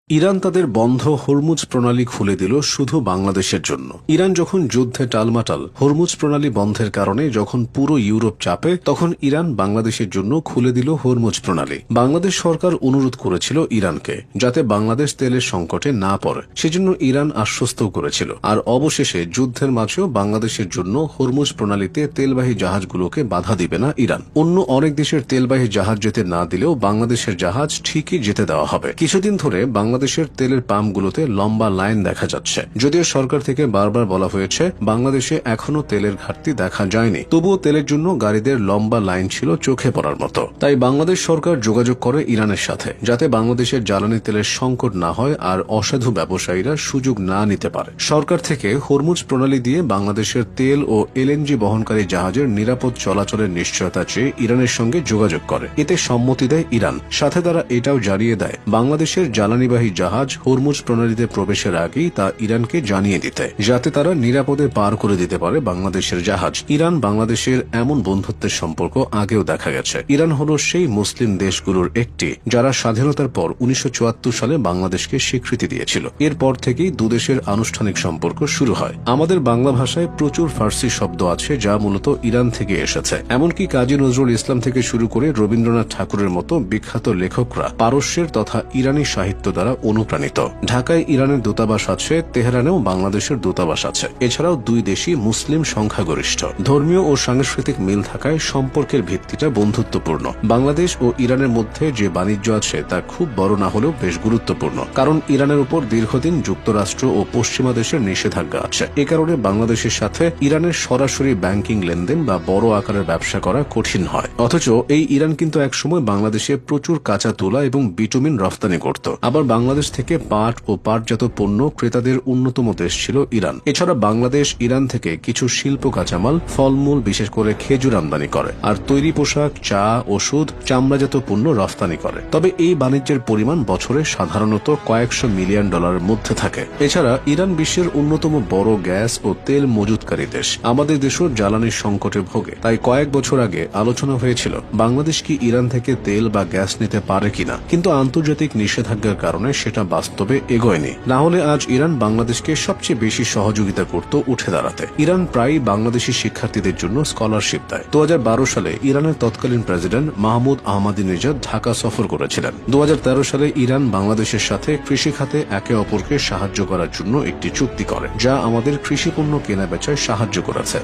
Iran তাদের বন্ধ Hormuz প্রণালী খুলে দিল শুধু বাংলাদেশের জন্য। ইরান যখন যুদ্ধে টালমাটাল, হরমুজ প্রণালী বন্ধের কারণে যখন পুরো ইউরোপ চাপে, তখন ইরান বাংলাদেশের জন্য খুলে দিল হরমুজ প্রণালী। বাংলাদেশ সরকার অনুরোধ করেছিল ইরানকে যাতে বাংলাদেশ তেলের সংকটে না পড়ে, সেজন্য ইরান আশ্বস্ত করেছিল। আর অবশেষে যুদ্ধের মাঝেও বাংলাদেশের জন্য হরমুজ প্রণালীতে তেলবাহী জাহাজগুলোকে বাধা দিবে না ইরান। অন্য অনেক দেশের তেলবাহী জাহাজ যেতে না দিলেও বাংলাদেশের জাহাজ ঠিকই যেতে দেওয়া হবে। কিছুদিন ধরে বাংলাদেশের তেলের পাম্পগুলোতে লম্বা লাইন দেখা যাচ্ছে। যদিও সরকার থেকে বারবার বলা হয়েছে বাংলাদেশে এখনো তেলের ঘাটতি দেখা যায়নি, তবুও তেলের জন্য গাড়িদের লম্বা লাইন ছিল চোখে পড়ার মতো। তাই বাংলাদেশ সরকার যোগাযোগ করে ইরানের সাথে যাতে বাংলাদেশের জ্বালানি তেলের সংকট না হয় আর অসাধু ব্যবসায়ীরা সুযোগ না নিতে পারে। সরকার থেকে হরমুজ প্রণালী দিয়ে বাংলাদেশের তেল ও এলএনজি বহনকারী জাহাজের নিরাপদ চলাচলের নিশ্চয়তা চেয়ে ইরানের সঙ্গে যোগাযোগ করে। এতে সম্মতি দেয় ইরান। সাথে তারা এটাও জানিয়ে দেয় বাংলাদেশের জ্বালানিবাহী জাহাজ হরমুজ প্রণালীতে প্রবেশের আগেই তা ইরানকে জানিয়ে দিতে, যাতে তারা নিরাপদে পার করে দিতে পারে বাংলাদেশের জাহাজ। ইরান বাংলাদেশের এমন বন্ধুত্বের সম্পর্ক আগেও দেখা গেছে। ইরান হল সেই মুসলিম দেশগুলোর একটি যারা স্বাধীনতার পর 1974 সালে বাংলাদেশকে স্বীকৃতি দিয়েছিল। এরপর থেকেই দুদেশের আনুষ্ঠানিক সম্পর্ক শুরু হয়। আমাদের বাংলা ভাষায় প্রচুর ফার্সি শব্দ আছে যা মূলত ইরান থেকে এসেছে। এমনকি কাজী নজরুল ইসলাম থেকে শুরু করে রবীন্দ্রনাথ ঠাকুরের মতো বিখ্যাত লেখকরা পারস্যের তথা ইরানি সাহিত্য দ্বারা অনুপ্রাণিত। ঢাকায় ইরানের দূতাবাস আছে, তেহরানেও বাংলাদেশের দূতাবাস আছে। এছাড়াও দুই দেশই মুসলিম সংখ্যাগরিষ্ঠ। ধর্মীয় ও সাংস্কৃতিক মিল থাকায় সম্পর্কের ভিত্তিটা বন্ধুত্বপূর্ণ। বাংলাদেশ ও ইরানের মধ্যে যে বাণিজ্য আছে তা খুব বড় না হলেও বেশ গুরুত্বপূর্ণ, কারণ ইরানের উপর দীর্ঘদিন যুক্তরাষ্ট্র ও পশ্চিমা দেশের নিষেধাজ্ঞা আছে। এ কারণে বাংলাদেশের সাথে ইরানের সরাসরি ব্যাংকিং লেনদেন বা বড় আকারের ব্যবসা করা কঠিন হয়। অথচ এই ইরান কিন্তু একসময় বাংলাদেশে প্রচুর কাঁচা তুলা এবং বিটুমিন রফতানি করত। আবার বাংলাদেশ থেকে পাট ও পাটজাত পণ্য ক্রেতাদের অন্যতম দেশ ছিল ইরান। এছাড়া বাংলাদেশ ইরান থেকে কিছু শিল্প কাঁচামাল, ফলমূল, বিশেষ করে খেজুর আমদানি করে, আর তৈরি পোশাক, চা, ওষুধ, চামড়াজাত পণ্য রফতানি করে। তবে এই বাণিজ্যের পরিমাণ বছরে সাধারণত কয়েকশো মিলিয়ন ডলারের মধ্যে থাকে। এছাড়া ইরান বিশ্বের অন্যতম বড় গ্যাস ও তেল মজুতকারী দেশ। আমাদের দেশও জ্বালানির সংকটে ভোগে। তাই কয়েক বছর আগে আলোচনা হয়েছিল বাংলাদেশ কি ইরান থেকে তেল বা গ্যাস নিতে পারে কিনা, কিন্তু আন্তর্জাতিক নিষেধাজ্ঞার কারণে সেটা বাস্তবে এগোয়নি। না হলে আজ ইরান বাংলাদেশকে সবচেয়ে বেশি সহযোগিতা করত উঠে দাঁড়াতে। ইরান প্রায়ই বাংলাদেশি শিক্ষার্থীদের জন্য স্কলারশিপ দেয়। 2012 সালে ইরানের তৎকালীন প্রেসিডেন্ট মাহমুদ আহমাদিনেজাদ ঢাকা সফর করেছিলেন। 2013 সালে ইরান বাংলাদেশের সাথে কৃষি খাতে একে অপরকে সাহায্য করার জন্য একটি চুক্তি করে, যা আমাদের কৃষিপণ্য কেনাবেচায় সাহায্য করেছে।